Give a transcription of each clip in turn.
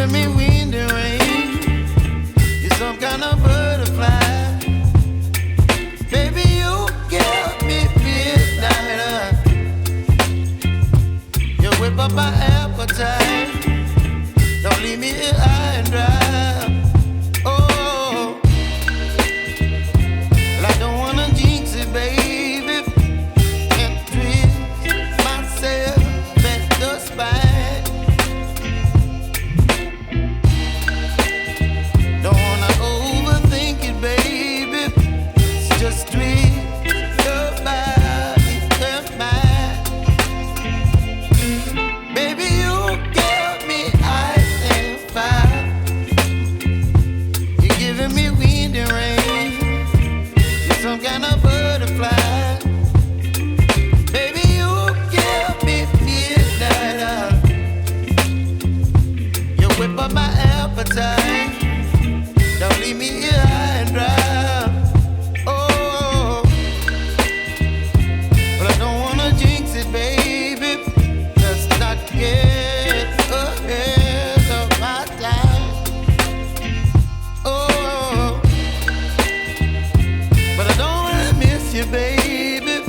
giving me wind and rain. You're some kind of butterfly. Baby, you give me midnight. You whip up my appetite. Don't leave me here high and dry. Oh, well, I don't wanna jinx it, baby, and twist myself at the spine. Don't wanna overthink it, baby. It's just twist your body and mine. Baby, you give me ice and fire. You're giving me wind and rain. You're some kind of butterfly. Baby, you give me midnight. You whip up my appetite. Don't leave me here high and dry. Oh, but I don't wanna jinx it, baby. Let's not get ahead of my time. Oh, but I don't wanna miss you, baby.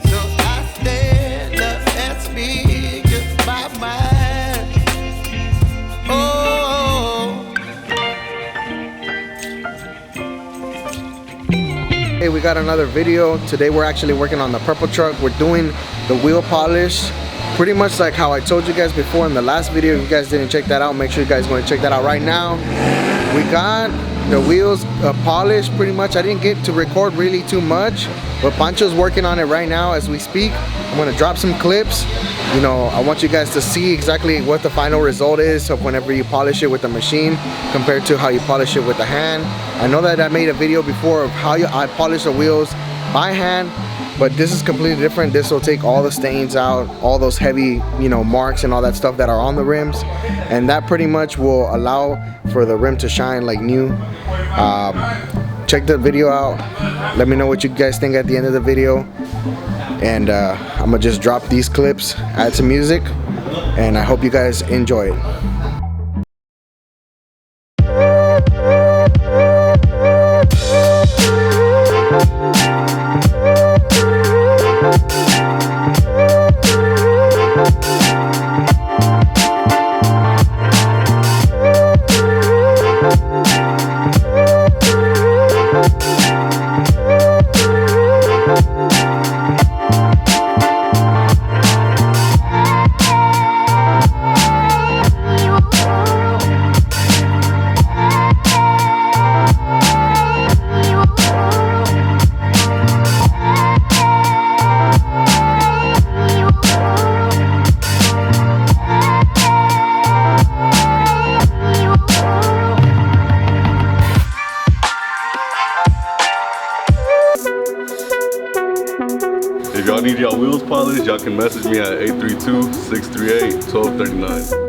So I stand up and speak my mind. Oh. Hey, we got another video. Today we're actually working on the purple truck. We're doing the wheel polish. Pretty much like how I told you guys before in the last video. If you guys didn't check that out, make sure you guys go and check that out right now. We got the wheels polished pretty much. I didn't get to record really too much, but Pancho's working on it right now as we speak. I'm gonna drop some clips. You know, I want you guys to see exactly what the final result is of whenever you polish it with the machine compared to how you polish it with the hand. I know that I made a video before of how I polish the wheels by hand, but this is completely different. This will take all the stains out, all those heavy, you know, marks and all that stuff that are on the rims, and that pretty much will allow for the rim to shine like new. Check the video out. Let me know what you guys think at the end of the video, and I'm gonna just drop these clips, add some music, and I hope you guys enjoy it. If y'all need y'all wheels polished, y'all can message me at 832-638-1239.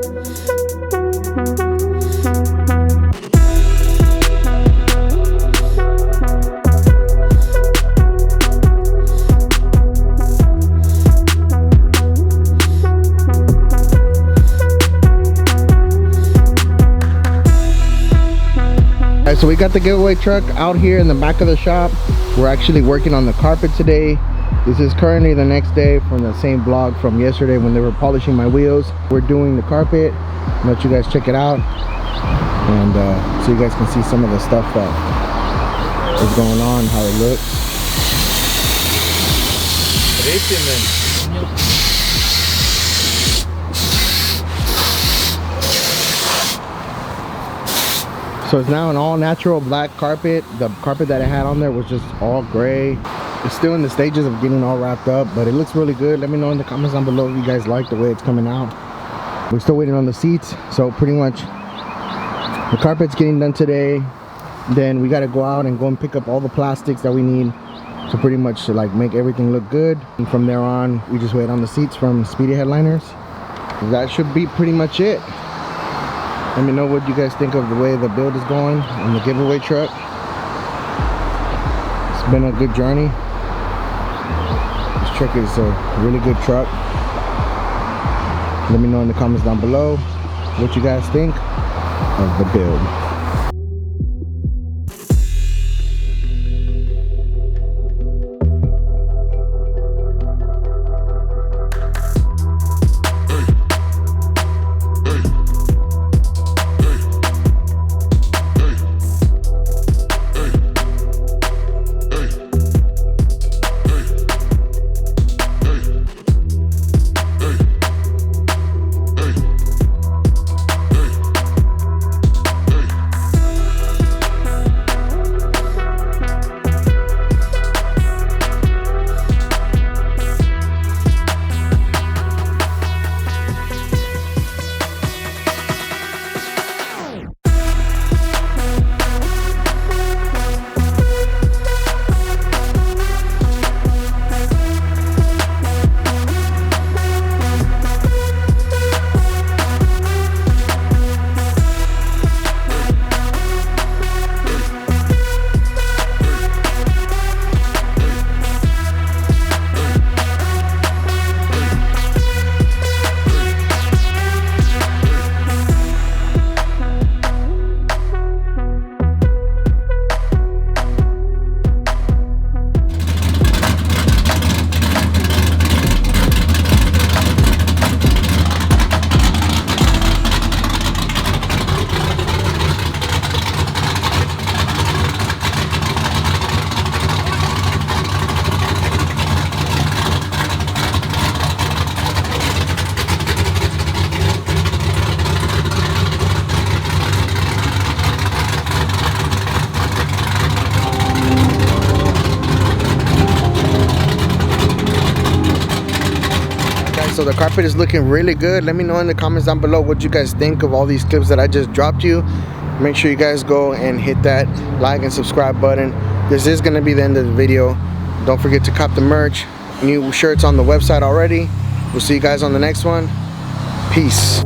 So we got the giveaway truck out here in the back of the shop. We're actually working on the carpet today. This is currently the next day from the same vlog from yesterday when they were polishing my wheels. We're doing the carpet. I'll let you guys check it out, and so you guys can see some of the stuff that is going on, how it looks. So it's now an all natural black carpet. The carpet that I had on there was just all gray. It's still in the stages of getting all wrapped up, but it looks really good. Let me know in the comments down below if you guys like the way it's coming out. We're still waiting on the seats, so pretty much the carpet's getting done today. Then we got to go out and go and pick up all the plastics that we need to pretty much like make everything look good. And from there on, we just wait on the seats from Speedy Headliners. That should be pretty much it. Let me know what you guys think of the way the build is going on the giveaway truck. It's been a good journey. This truck is a really good truck. Let me know in the comments down below what you guys think. of the build. So the carpet is looking really good. Let me know in the comments down below what you guys think of all these clips that I just dropped you. Make sure you guys go and hit that like and subscribe button. This is going to be the end of the video. Don't forget to cop the merch. New shirts on the website already. We'll see you guys on the next one. Peace.